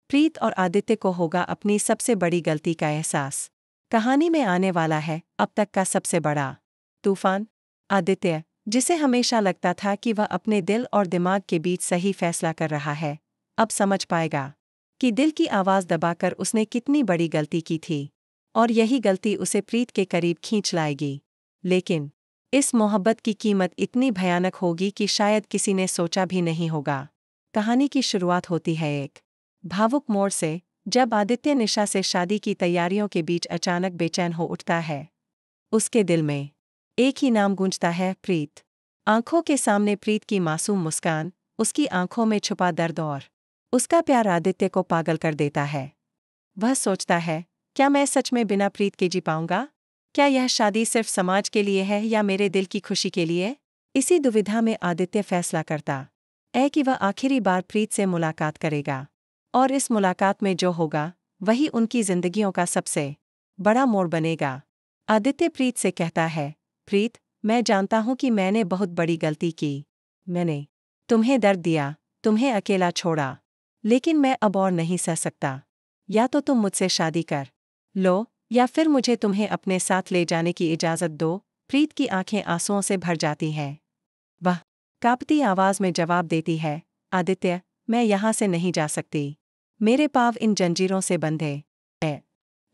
प्रीत और आदित्य को होगा अपनी सबसे बड़ी गलती का एहसास। कहानी में आने वाला है अब तक का सबसे बड़ा तूफान। आदित्य, जिसे हमेशा लगता था कि वह अपने दिल और दिमाग के बीच सही फैसला कर रहा है, अब समझ पाएगा कि दिल की आवाज़ दबाकर उसने कितनी बड़ी गलती की थी, और यही गलती उसे प्रीत के करीब खींच लाएगी। लेकिन इस मोहब्बत की कीमत इतनी भयानक होगी कि शायद किसी ने सोचा भी नहीं होगा। कहानी की शुरुआत होती है एक भावुक मोड़ से, जब आदित्य निशा से शादी की तैयारियों के बीच अचानक बेचैन हो उठता है। उसके दिल में एक ही नाम गूंजता है, प्रीत। आंखों के सामने प्रीत की मासूम मुस्कान, उसकी आंखों में छुपा दर्द और उसका प्यार आदित्य को पागल कर देता है। वह सोचता है, क्या मैं सच में बिना प्रीत के जी पाऊंगा? क्या यह शादी सिर्फ समाज के लिए है या मेरे दिल की खुशी के लिए? इसी दुविधा में आदित्य फैसला करता है कि वह आखिरी बार प्रीत से मुलाकात करेगा, और इस मुलाकात में जो होगा वही उनकी जिंदगियों का सबसे बड़ा मोड़ बनेगा। आदित्य प्रीत से कहता है, प्रीत, मैं जानता हूं कि मैंने बहुत बड़ी गलती की। मैंने तुम्हें दर्द दिया, तुम्हें अकेला छोड़ा, लेकिन मैं अब और नहीं सह सकता। या तो तुम मुझसे शादी कर लो, या फिर मुझे तुम्हें अपने साथ ले जाने की इजाज़त दो। प्रीत की आंखें आंसुओं से भर जाती हैं। वह कांपती आवाज़ में जवाब देती है, आदित्य, मैं यहाँ से नहीं जा सकती। मेरे पाँव इन जंजीरों से बंधे हैं।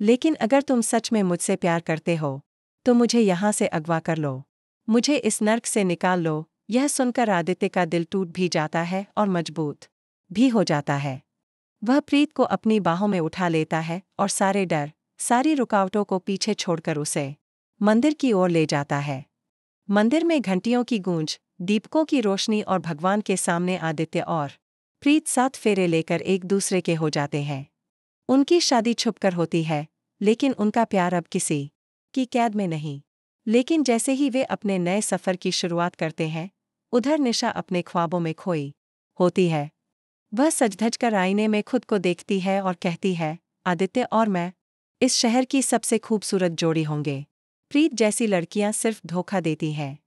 लेकिन अगर तुम सच में मुझसे प्यार करते हो, तो मुझे यहाँ से अगवा कर लो। मुझे इस नर्क से निकाल लो। यह सुनकर आदित्य का दिल टूट भी जाता है और मजबूत भी हो जाता है। वह प्रीत को अपनी बाहों में उठा लेता है और सारे डर, सारी रुकावटों को पीछे छोड़कर उसे मंदिर की ओर ले जाता है। मंदिर में घंटियों की गूंज, दीपकों की रोशनी और भगवान के सामने आदित्य और प्रीत 7 फेरे लेकर एक दूसरे के हो जाते हैं। उनकी शादी छुपकर होती है, लेकिन उनका प्यार अब किसी की कैद में नहीं। लेकिन जैसे ही वे अपने नए सफ़र की शुरुआत करते हैं, उधर निशा अपने ख्वाबों में खोई होती है। वह सज-धज कर आईने में खुद को देखती है और कहती है, आदित्य और मैं इस शहर की सबसे खूबसूरत जोड़ी होंगे। प्रीत जैसी लड़कियां सिर्फ धोखा देती हैं।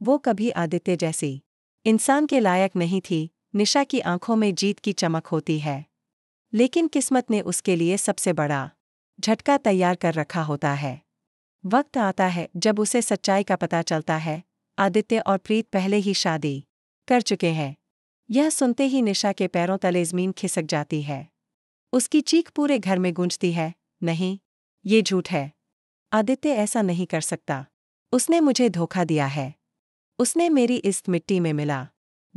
वो कभी आदित्य जैसी इंसान के लायक नहीं थी। निशा की आंखों में जीत की चमक होती है, लेकिन किस्मत ने उसके लिए सबसे बड़ा झटका तैयार कर रखा होता है। वक्त आता है जब उसे सच्चाई का पता चलता है, आदित्य और प्रीत पहले ही शादी कर चुके हैं। यह सुनते ही निशा के पैरों तले ज़मीन खिसक जाती है। उसकी चीख पूरे घर में गूंजती है, नहीं, ये झूठ है। आदित्य ऐसा नहीं कर सकता। उसने मुझे धोखा दिया है। उसने मेरी इज्जत मिट्टी में मिला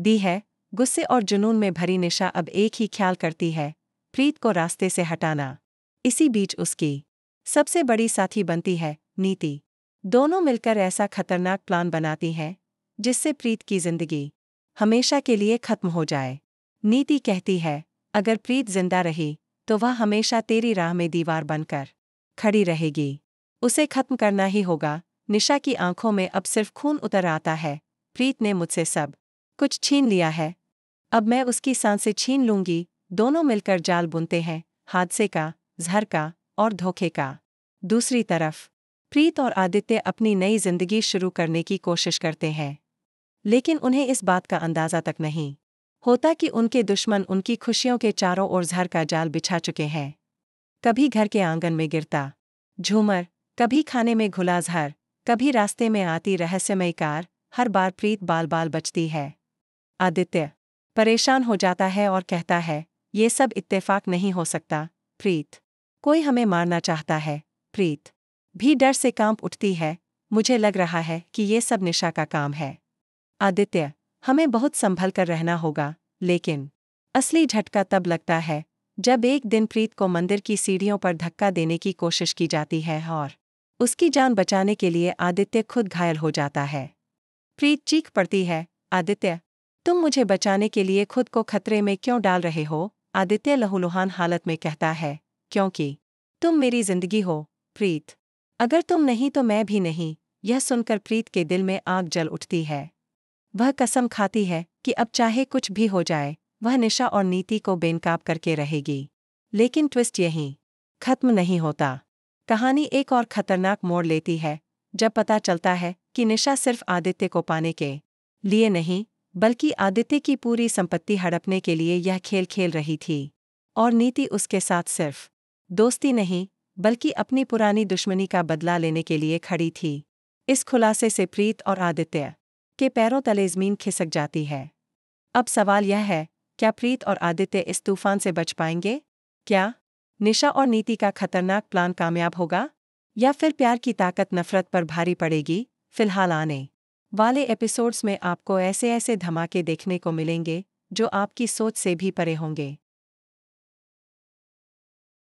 दी है। गुस्से और जुनून में भरी निशा अब एक ही ख्याल करती है, प्रीत को रास्ते से हटाना। इसी बीच उसकी सबसे बड़ी साथी बनती है नीति। दोनों मिलकर ऐसा खतरनाक प्लान बनाती हैं जिससे प्रीत की जिंदगी हमेशा के लिए खत्म हो जाए। नीति कहती है, अगर प्रीत जिंदा रही तो वह हमेशा तेरी राह में दीवार बनकर खड़ी रहेगी। उसे खत्म करना ही होगा। निशा की आंखों में अब सिर्फ खून उतर आता है। प्रीत ने मुझसे सब कुछ छीन लिया है, अब मैं उसकी सांसें छीन लूंगी। दोनों मिलकर जाल बुनते हैं, हादसे का, जहर का और धोखे का। दूसरी तरफ प्रीत और आदित्य अपनी नई जिंदगी शुरू करने की कोशिश करते हैं, लेकिन उन्हें इस बात का अंदाजा तक नहीं होता कि उनके दुश्मन उनकी खुशियों के चारों ओर जहर का जाल बिछा चुके हैं। कभी घर के आंगन में गिरता झूमर, कभी खाने में घुला जहर, कभी रास्ते में आती रहस्यमयी कार, हर बार प्रीत बाल बाल बचती है। आदित्य परेशान हो जाता है और कहता है, ये सब इत्तेफाक नहीं हो सकता प्रीत, कोई हमें मारना चाहता है। प्रीत भी डर से कांप उठती है, मुझे लग रहा है कि ये सब निशा का काम है। आदित्य, हमें बहुत संभल कर रहना होगा। लेकिन असली झटका तब लगता है जब एक दिन प्रीत को मंदिर की सीढ़ियों पर धक्का देने की कोशिश की जाती है और उसकी जान बचाने के लिए आदित्य खुद घायल हो जाता है। प्रीत चीख पड़ती है, आदित्य, तुम मुझे बचाने के लिए खुद को खतरे में क्यों डाल रहे हो? आदित्य लहूलुहान हालत में कहता है, क्योंकि तुम मेरी जिंदगी हो प्रीत, अगर तुम नहीं तो मैं भी नहीं। यह सुनकर प्रीत के दिल में आग जल उठती है। वह कसम खाती है कि अब चाहे कुछ भी हो जाए, वह निशा और नीति को बेनकाब करके रहेगी। लेकिन ट्विस्ट यहीं खत्म नहीं होता। कहानी एक और खतरनाक मोड़ लेती है जब पता चलता है कि निशा सिर्फ आदित्य को पाने के लिए नहीं, बल्कि आदित्य की पूरी संपत्ति हड़पने के लिए यह खेल खेल रही थी। और नीति उसके साथ सिर्फ दोस्ती नहीं, बल्कि अपनी पुरानी दुश्मनी का बदला लेने के लिए खड़ी थी। इस खुलासे से प्रीत और आदित्य के पैरों तले ज़मीन खिसक जाती है। अब सवाल यह है, क्या प्रीत और आदित्य इस तूफान से बच पाएंगे? क्या निशा और नीति का खतरनाक प्लान कामयाब होगा? या फिर प्यार की ताकत नफरत पर भारी पड़ेगी? फिलहाल आने वाले एपिसोड्स में आपको ऐसे ऐसे धमाके देखने को मिलेंगे जो आपकी सोच से भी परे होंगे।